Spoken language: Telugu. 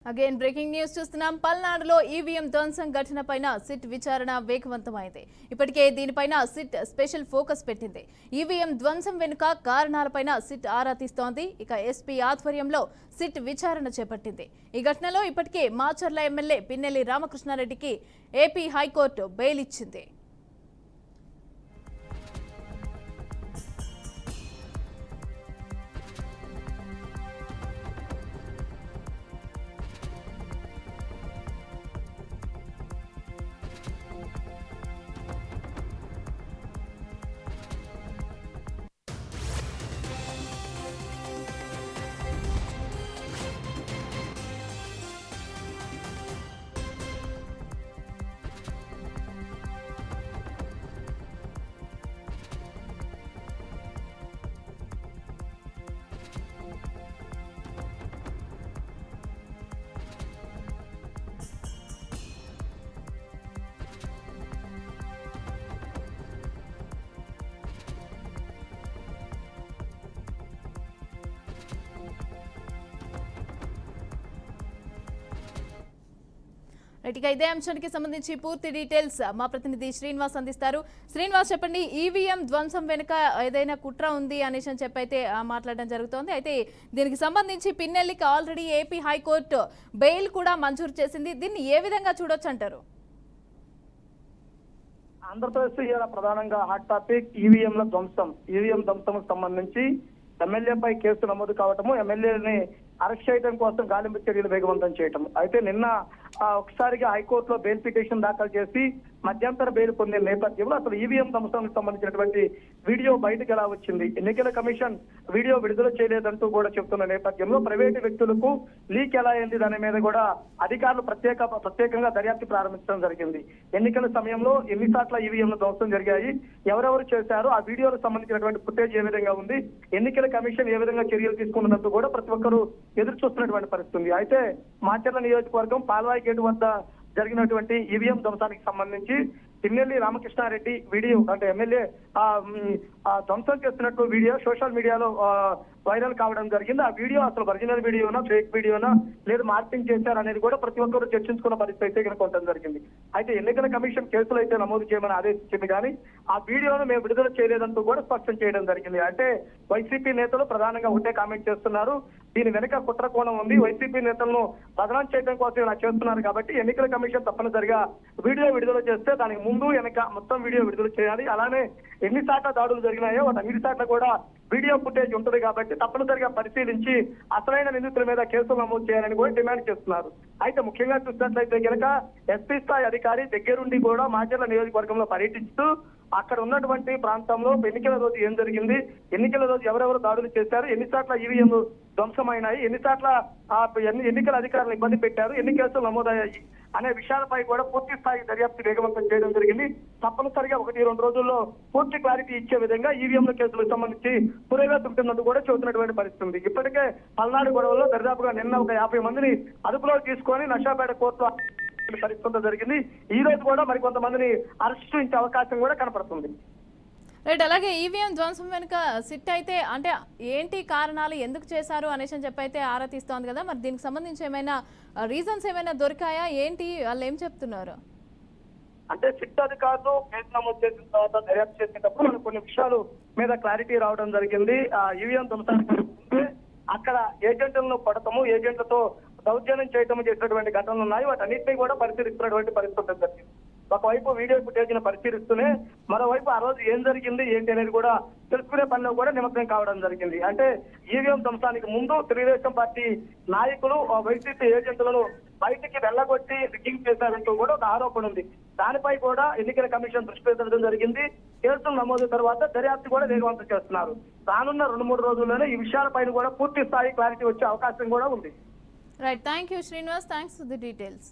అగైన్ బ్రేకింగ్ న్యూస్ చూస్తున్నాం. పల్నాడులో ఈవీఎం ధ్వంసం ఘటనపైన సిట్ విచారణ వేగవంతమైంది. ఇప్పటికే దీనిపైన సిట్ స్పెషల్ ఫోకస్ పెట్టింది. ఈవీఎం ధ్వంసం వెనుక కారణాలపైన సిట్ ఆరా తీస్తోంది. ఇక ఎస్పీ ఆధ్వర్యంలో సిట్ విచారణ చేపట్టింది. ఈ ఘటనలో ఇప్పటికే మాచర్ల ఎమ్మెల్యే పిన్నెల్లి రామకృష్ణారెడ్డికి ఏపీ హైకోర్టు బెయిల్ ఇచ్చింది. ఇదే అంశానికి సంబంధించి పూర్తి డీటెయిల్స్ మా ప్రతినిధి శ్రీనివాస్ అందిస్తారు. శ్రీనివాస్, చెప్పండి, ఈవీఎం ధ్వంసం వెనుక ఏదైనా కుట్ర ఉంది అనేసి అని చెప్పైతే మాట్లాడడం జరుగుతోంది. అయితే దీనికి సంబంధించి పిన్నెల్లికి ఆల్రెడీ ఏపీ హైకోర్టు బెయిల్ కూడా మంజూరు చేసింది. దీన్ని ఏ విధంగా చూడొచ్చు అంటారు? ఆంధ్రప్రదేశ్ ఇవాళ ప్రధానంగా హాట్ టాపిక్ ఈవీఎంల ధ్వంసం. ఈవీఎం ధ్వంసం సంబంధించి ఎమ్మెల్యేపై కేసు నమోదు కావటము, ఎమ్మెల్యేని అరెస్ట్ చేయడం కోసం గాలింపు చర్యలు వేగవంతం చేయటం. అయితే నిన్న ఒకసారిగా హైకోర్టులో బెయిల్ పిటిషన్ దాఖలు చేసి మధ్యంతర బెయిల్ పొందిన నేపథ్యంలో అసలు ఈవీఎం ధ్వంసానికి సంబంధించినటువంటి వీడియో బయటకు ఎలా వచ్చింది, ఎన్నికల కమిషన్ వీడియో విడుదల చేయలేదంటూ కూడా చెబుతున్న నేపథ్యంలో ప్రైవేటు వ్యక్తులకు లీక్ ఎలా అయింది దాని మీద కూడా అధికారులు ప్రత్యేకంగా దర్యాప్తు ప్రారంభించడం జరిగింది. ఎన్నికల సమయంలో ఎన్నిసార్లు ఈవీఎంల ధ్వంసం జరిగాయి, ఎవరెవరు చేశారు, ఆ వీడియోలకు సంబంధించినటువంటి ఫుటేజ్ ఏ విధంగా ఉంది, ఎన్నికల కమిషన్ ఏ విధంగా చర్యలు తీసుకున్నదంటూ కూడా ప్రతి ఒక్కరూ ఎదురు చూస్తున్నటువంటి పరిస్థితి. అయితే మాచర్ల నియోజకవర్గం పాల్వాయి గేటు వద్ద జరిగినటువంటి ఈవీఎం ధ్వంసానికి సంబంధించి పిన్నెల్లి రామకృష్ణారెడ్డి వీడియో అంటే ఎమ్మెల్యే ధ్వంసం చేస్తున్నట్టు వీడియో సోషల్ మీడియాలో వైరల్ కావడం జరిగింది. ఆ వీడియో అసలు ఒరిజినల్ వీడియోనా ఫేక్ వీడియోనా లేదు మార్పింగ్ చేశారు అనేది కూడా ప్రతి ఒక్కరు చర్చించుకున్న పరిస్థితి అయితే కనుకోవడం జరిగింది. అయితే ఎన్నికల కమిషన్ కేసులు అయితే నమోదు చేయమని ఆదేశించింది, కానీ ఆ వీడియోను మేము విడుదల చేయలేదంటూ కూడా స్పష్టం చేయడం జరిగింది. అంటే వైసీపీ నేతలు ప్రధానంగా ఒకటే కామెంట్ చేస్తున్నారు, దీని వెనుక కుట్ర కోణం ఉంది, వైసీపీ నేతలను బదనాం చేయడం కోసం ఇలా చేస్తున్నారు కాబట్టి ఎన్నికల కమిషన్ తప్పనిసరిగా వీడియో విడుదల చేస్తే దానికి ముందు వెనక మొత్తం వీడియో విడుదల చేయాలి. అలానే ఎన్ని సార్లు దాడులు జరిగినాయో వాటి అన్ని సార్లు కూడా వీడియో ఫుటేజ్ ఉంటుంది కాబట్టి తప్పనిసరిగా పరిశీలించి అసలైన నిందితుల మీద కేసులు నమోదు చేయాలని కూడా డిమాండ్ చేస్తున్నారు. అయితే ముఖ్యంగా చూసినట్లయితే కనుక ఎస్పీ స్థాయి అధికారి దగ్గరుండి కూడా మాచర్ల నియోజకవర్గంలో పర్యటిస్తూ అక్కడ ఉన్నటువంటి ప్రాంతంలో ఎన్నికల రోజు ఏం జరిగింది, ఎన్నికల రోజు ఎవరెవరు దాడులు చేశారు, ఎన్నిసార్లు ఈవీఎం ధ్వంసమైనాయి, ఎన్నిసార్లు ఎన్నికల అధికారులు ఇబ్బంది పెట్టారు, ఎన్ని కేసులు నమోదయ్యాయి అనే విషయాలపై కూడా పూర్తి స్థాయి దర్యాప్తు వేగవంతం చేయడం జరిగింది. తప్పనిసరిగా 1-2 రోజుల్లో పూర్తి క్లారిటీ ఇచ్చే విధంగా ఈవీఎంల కేసులకు సంబంధించి పురోగతి ఉంటున్నట్టు కూడా చెబుతున్నటువంటి పరిస్థితి. ఇప్పటికే పల్నాడు గొడవల్లో దరిదాపుగా నిన్న ఒక 50 మందిని అదుపులో తీసుకొని నషాపేట కోర్టులో పరిస్థితి జరిగింది. ఈ రోజు కూడా మరికొంతమందిని అరెస్ట్ చేసే అవకాశం కూడా కనపడుతుంది. రైట్, అలాగే ఈవీఎం ధ్వంసం వెనుక సిట్ అయితే అంటే ఏంటి కారణాలు, ఎందుకు చేశారు అనేసి అని చెప్పైతే ఆరా తీస్తోంది కదా, మరి దీనికి సంబంధించి ఏమైనా రీజన్స్ ఏమైనా దొరికాయా, ఏంటి వాళ్ళు ఏం చెప్తున్నారు? అంటే సిట్ అధికారులు కేసు నమోదు చేసిన తర్వాత దర్యాప్తు చేసేటప్పుడు మనకు కొన్ని విషయాలు మీద క్లారిటీ రావడం జరిగింది. ఈవీఎం ధ్వంసానికి అక్కడ ఏజెంట్లను పడటము, ఏజెంట్లతో దౌర్జన్యం చేయటం చేసినటువంటి ఘటనలు ఉన్నాయి. వాటన్నింటినీ కూడా పరిశీలిస్తున్నటువంటి పరిస్థితి జరిగింది. ఒకవైపు వీడియో ఫుటేజ్ ను పరిశీలిస్తూనే మరోవైపు ఆ రోజు ఏం జరిగింది ఏంటి అనేది కూడా తెలుసుకునే పనిలో కూడా నిమగ్నం కావడం జరిగింది. అంటే ఈవీఎం ధ్వంసానికి ముందు తెలుగుదేశం పార్టీ నాయకులు వైసీపీ ఏజెంట్లను బయటికి వెళ్ళగొట్టి రిగ్గింగ్ చేశారంటూ కూడా ఒక ఆరోపణ ఉంది. దానిపై కూడా ఎన్నికల కమిషన్ దృష్టి పెట్టడం జరిగింది. కేసులు నమోదు తర్వాత దర్యాప్తు కూడా వేగవంతం చేస్తున్నారు. రానున్న 2-3 రోజుల్లోనే ఈ విషయాలపైన కూడా పూర్తి స్థాయి క్లారిటీ వచ్చే అవకాశం కూడా ఉంది. Right, thank you Srinivas, thanks for the details.